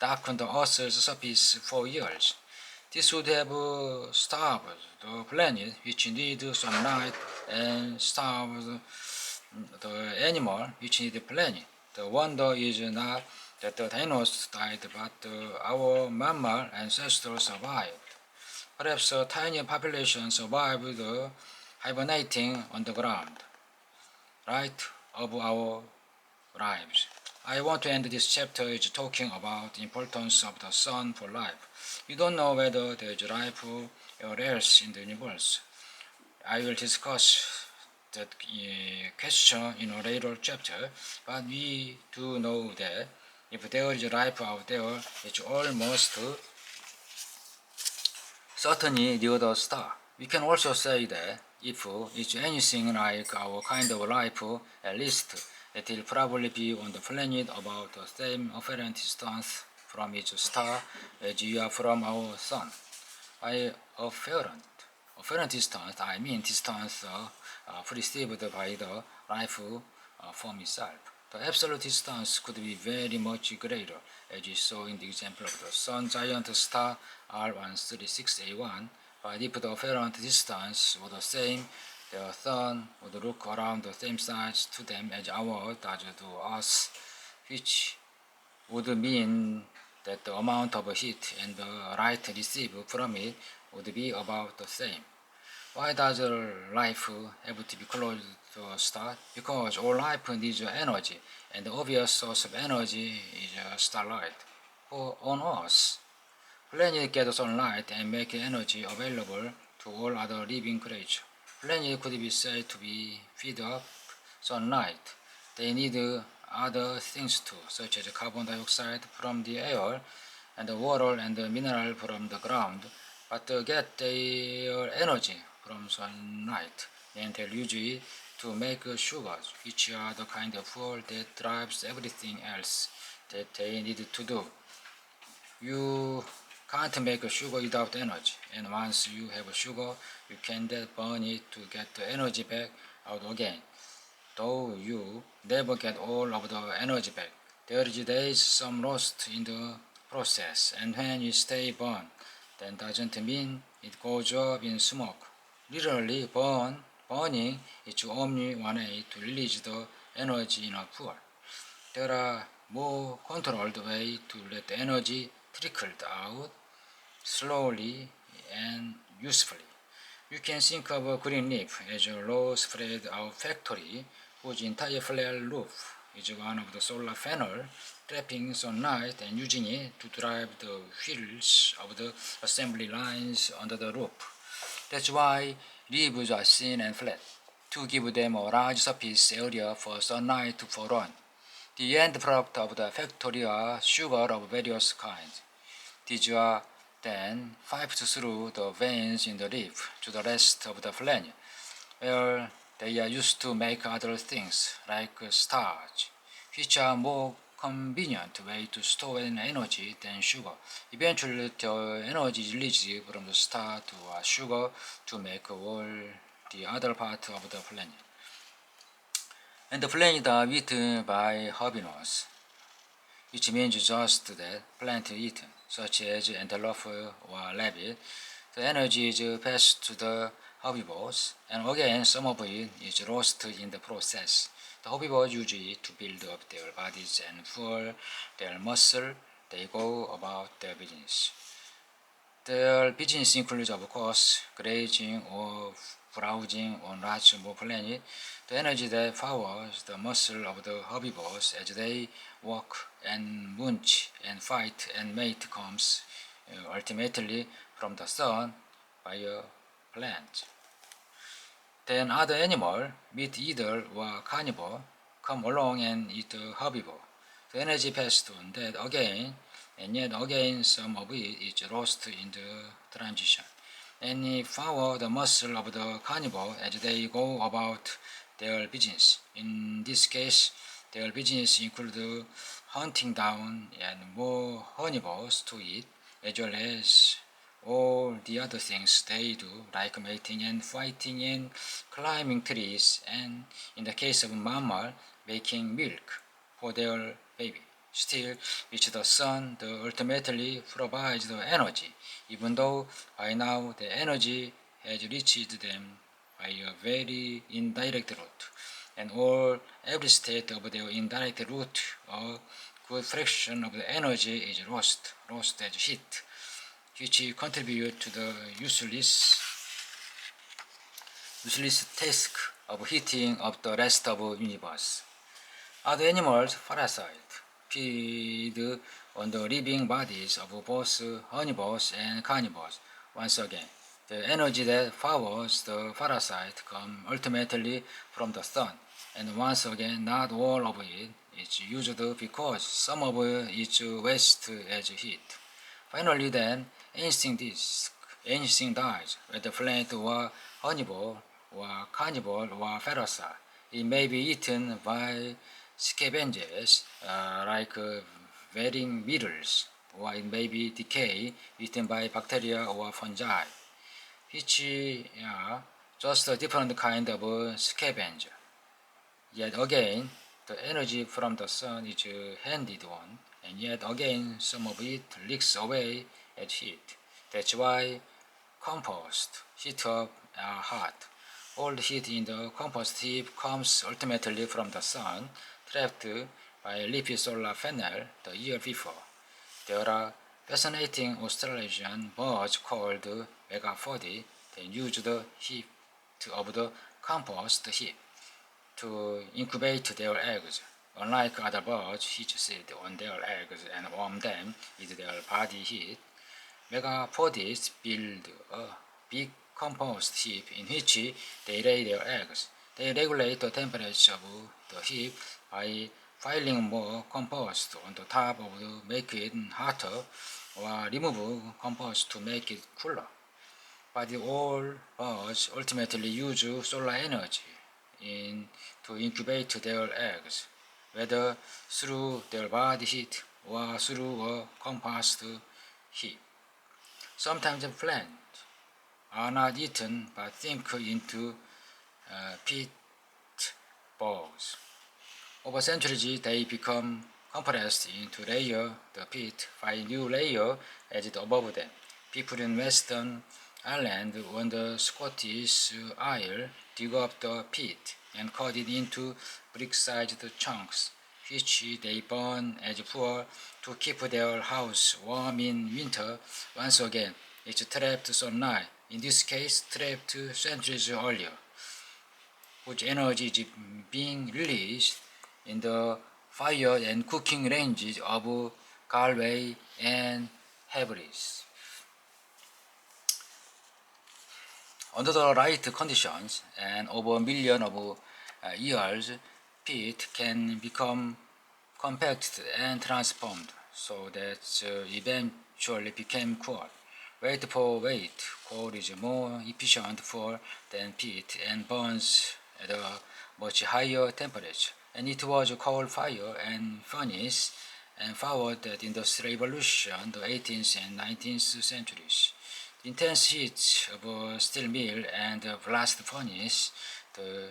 darken the Earth's surface for years. This would have starved the planet, which needs sunlight, and starved the animal, which need planet. The wonder is not that the dinosaurs died, but our mammal ancestors survived. Perhaps a tiny population survived hibernating on the ground, right of our lives. I want to end this chapter is talking about the importance of the sun for life. We don't know whether there is life anywhere else in the universe. I will discuss that question in a later chapter, but we do know that if there is life out there, it's almost certainly near the star. We can also say that if it's anything like our kind of life, at least it will probably be on the planet about the same apparent distance from its star as we are from our sun. By apparent distance, I mean distance perceived by the life form itself. The absolute distance could be very much greater, as you saw in the example of the Sun giant star R136A1, but if the apparent distance were the same, the Sun would look around the same size to them as our does to us, which would mean that the amount of heat and the light received from it would be about the same. Why does life have to be close to a star? Because all life needs energy, and the obvious source of energy is starlight. On Earth, planets get sunlight and make energy available to all other living creatures. Planets could be said to be feed up sunlight. They need other things too, such as carbon dioxide from the air and the water and the mineral from the ground, but to get their energy from sunlight, then they'll use it to make sugars, which are the kind of fuel that drives everything else that they need to do. You can't make sugar without energy, and once you have sugar, you can then burn it to get the energy back out again. Though you never get all of the energy back, there is some lost in the process, and when you stay burned, then doesn't mean it goes up in smoke. Literally, burning is only one way to release the energy in a fuel. There are more controlled ways to let the energy trickle out slowly and usefully. You can think of a green leaf as a low spread out factory whose entire flat roof is one of the solar panel trapping sunlight and using it to drive the wheels of the assembly lines under the roof. That's why leaves are thin and flat, to give them a large surface area for sunlight to fall on. The end product of the factory are sugar of various kinds. These are then piped through the veins in the leaf to the rest of the planet, where they are used to make other things like starch, which are more convenient way to store energy than sugar. Eventually, the energy is released from the starch to sugar to make all the other part of the planet. And the planet are eaten by herbivores, which means just that plant eaten, such as antelope or rabbit. The energy is passed to the herbivores, and again some of it is lost in the process. The herbivores use it to build up their bodies and fuel their muscle. They go about their business. Their business includes, of course, grazing or browsing on large more planet. The energy that powers the muscle of the herbivores as they work and munch and fight and mate comes ultimately from the sun by a plant. Then other animal, meat eater or carnivore, come along and eat the herbivore. The energy passed on that again, and yet again some of it is lost in the transition. And it power the muscle of the carnivore as they go about their business. In this case, their business includes hunting down and more herbivores to eat, as well as all the other things they do, like mating and fighting and climbing trees, and in the case of mammal, making milk for their baby. Still, it's the sun that ultimately provides the energy, even though by now the energy has reached them by a very indirect route, and every state of their indirect route, a good fraction of the energy is lost as heat, which contribute to the useless task of heating up the rest of the universe. Other animals parasite feed on the living bodies of both herbivores and carnivores. Once again, the energy that powers the parasite comes ultimately from the sun, and once again, not all of it is used because some of it is wasted as heat. Finally, then, anything dies, whether plant or herbivore or carnivore or parasite. It may be eaten by scavengers like wearing beetles, or it may be decay eaten by bacteria or fungi, which are just a different kind of scavenger. Yet again, the energy from the sun is handed on, and yet again some of it leaks away as heat. That's why compost heat up are hot. All the heat in the compost heap comes ultimately from the sun, trapped by a leafy solar panel the year before. There are fascinating Australian birds called megapodi that use the heat of the compost heap to incubate their eggs. Unlike other birds which sit on their eggs and warm them with their body heat, megapodids build a big compost heap in which they lay their eggs. They regulate the temperature of the heap by piling more compost on the top to make it hotter, or remove compost to make it cooler. But all birds ultimately use solar energy to incubate their eggs, whether through their body heat or through a compost heap. Sometimes plants are not eaten but sink into peat bogs. Over centuries, they become compressed into layer the peat by new layer added above them. People in Western Ireland on the Scottish Isle dig up the peat and cut it into brick-sized chunks, which they burn as fuel to keep their house warm in winter. Once again, it's trapped sunlight, in this case trapped centuries earlier, whose energy is being released in the fire and cooking ranges of Galway and Hebrides. Under the right conditions and over a million of years, peat can become compacted and transformed so that eventually became coal. Weight for weight, coal is more efficient fuel than peat and burns at a much higher temperature. And it was coal fire and furnace and powered the Industrial Revolution, the 18th and 19th centuries. The intense heat of a steel mill and a blast furnace, the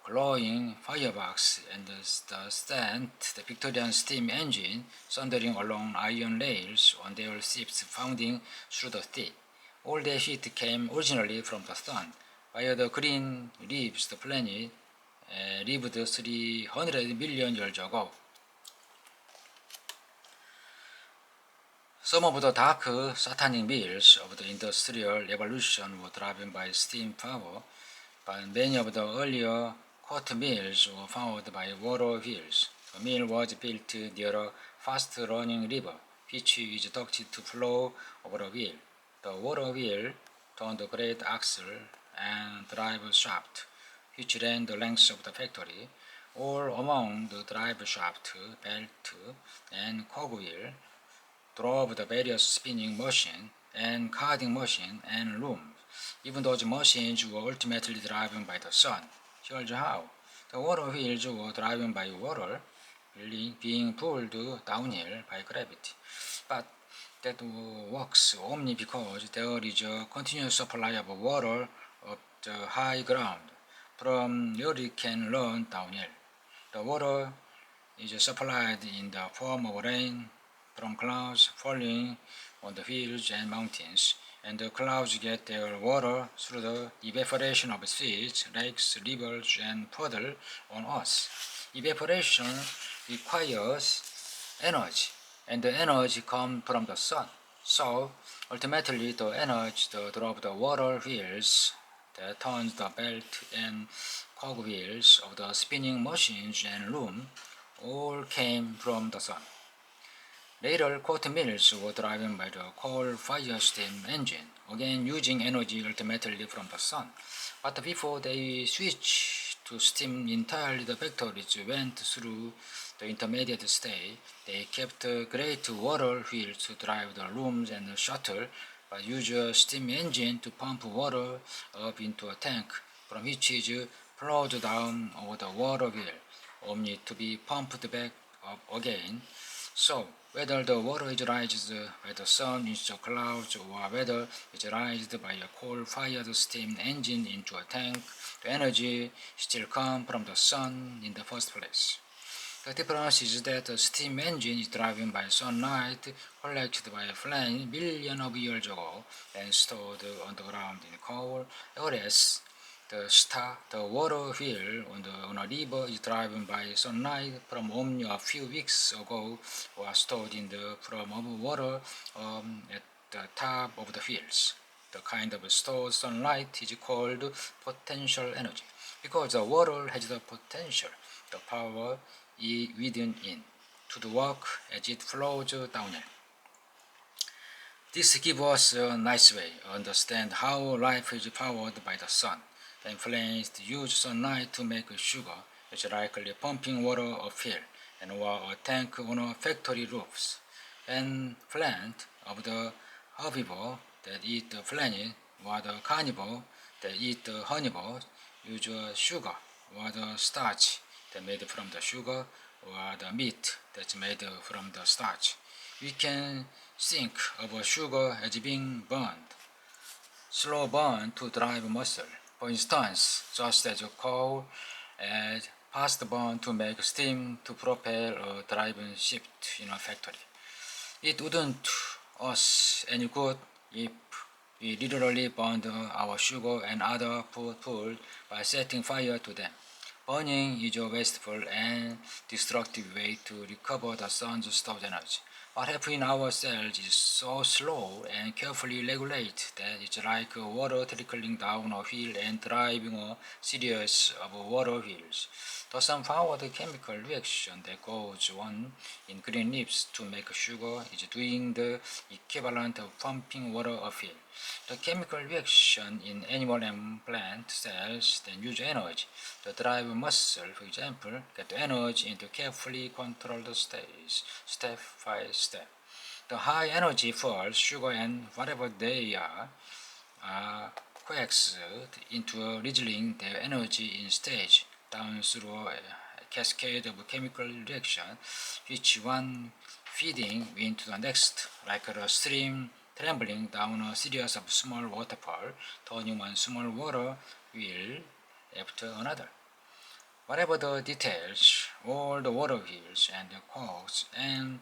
glowing firebox and the Victorian steam engine thundering along iron rails on their ships pounding through the sea. All the heat came originally from the sun, while the green leaves the planet lived 300 million years ago. Some of the dark satanic mills of the Industrial Revolution were driven by steam power, but many of the earlier cotton mills were powered by water wheels. The mill was built near a fast-running river, which is ducted to flow over a wheel. The water wheel turned the great axle and drive shaft, which ran the length of the factory. All among the drive shaft, belt, and cogwheel drove the various spinning machine and carding machine and looms. Even those machines were ultimately driven by the sun. Here's how. The water wheels were driven by water, being pulled downhill by gravity. But that works only because there is a continuous supply of water up the high ground, from where it can run downhill. The water is supplied in the form of rain from clouds falling on the hills and mountains, and the clouds get their water through the evaporation of seas, lakes, rivers, and puddles on us. Evaporation requires energy, and the energy comes from the sun. So, ultimately, the energy that drove the water wheels that turns the belt and cogwheels of the spinning machines and loom all came from the sun. Later, cotton mills were driven by the coal-fired steam engine, again using energy ultimately from the sun. But before they switched to steam entirely, the factories went through the intermediate stage. They kept great water wheels to drive the looms and the shuttle, but used a steam engine to pump water up into a tank, from which is flowed down over the water wheel, only to be pumped back up again. So, whether the water is raised by the sun into clouds or whether it's raised by a coal-fired steam engine into a tank, the energy still comes from the sun in the first place. The difference is that the steam engine is driven by sunlight collected by a flame millions of years ago and stored underground in coal, whereas the water wheel on a river is driven by sunlight from only a few weeks ago or stored in the from of water at the top of the wheels. The kind of stored sunlight is called potential energy because the water has the potential, the power within it, to do work as it flows downhill. This gives us a nice way to understand how life is powered by the sun. The plants use sunlight to make sugar, which is likely pumping water uphill, and or a tank on a factory roofs. And plant of the herbivore that eat the planet, or the carnivore that eat the herbivores, use sugar or the starch that made from the sugar, or the meat that's made from the starch. We can think of sugar as being burned, slow burn to drive muscle. For instance, just as coal as fast burn to make steam to propel a driving ship in a factory. It wouldn't us any good if we literally burned our sugar and other food by setting fire to them. Burning is a wasteful and destructive way to recover the sun's stored energy. What happens in our cells is so slow and carefully regulated that it's like water trickling down a hill and driving a series of water wheels. The sun-powered chemical reaction that goes on in green leaves to make sugar is doing the equivalent of pumping water uphill. The chemical reaction in animal and plant cells then use energy. The drive muscle, for example, get energy into carefully controlled states, step by step. The high energy falls, sugar and whatever they are coaxed into resolving their energy in stage down through a cascade of chemical reaction, each one feeding into the next, like a stream trembling down a series of small waterfalls, turning one small water wheel after another. Whatever the details, all the water wheels and the cogs and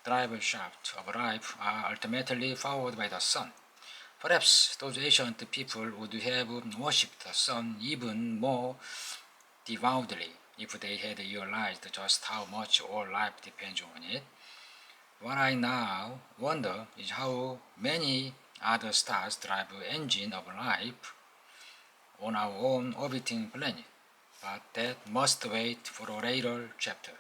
driver shaft of life are ultimately powered by the sun. Perhaps those ancient people would have worshipped the sun even more devoutly if they had realized just how much all life depends on it. What I now wonder is how many other stars drive the engine of life on our own orbiting planet, but that must wait for a later chapter.